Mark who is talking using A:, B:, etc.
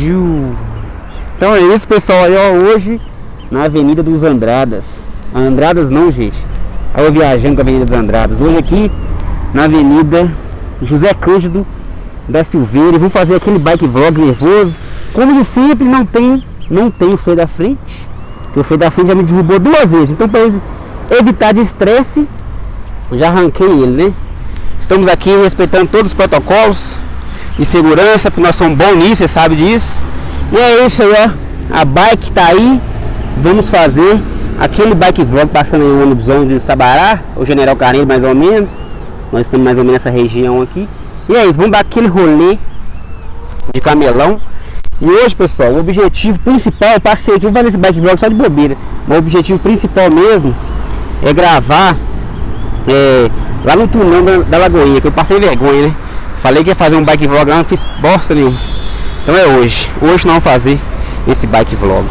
A: Então é isso, pessoal, aí ó, hoje na Avenida dos Andradas. Andradas não, gente. Aí eu viajando com a Avenida dos Andradas. Hoje aqui na Avenida José Cândido da Silveira. E vou fazer aquele bike vlog nervoso. Como de sempre, não tem o freio da frente. Porque o freio da frente já me derrubou 2 vezes. Então para evitar de estresse, já arranquei ele, né? Estamos aqui respeitando todos os protocolos de segurança, porque nós somos bons nisso, você sabe disso. E é isso aí, ó. A bike tá aí. Vamos fazer aquele bike vlog passando aí o ônibusão de Sabará, o General Carneiro mais ou menos. Nós estamos mais ou menos nessa região aqui. E é isso, vamos dar aquele rolê de camelão. E hoje, pessoal, o objetivo principal, eu passei aqui, vou fazer esse bike vlog só de bobeira. Mas o objetivo principal mesmo é gravar lá no túnel da Lagoinha, que eu passei vergonha, né? Falei que ia fazer um bike vlog lá, não fiz bosta nenhuma. Então é hoje. Hoje nós vamos fazer esse bike vlog.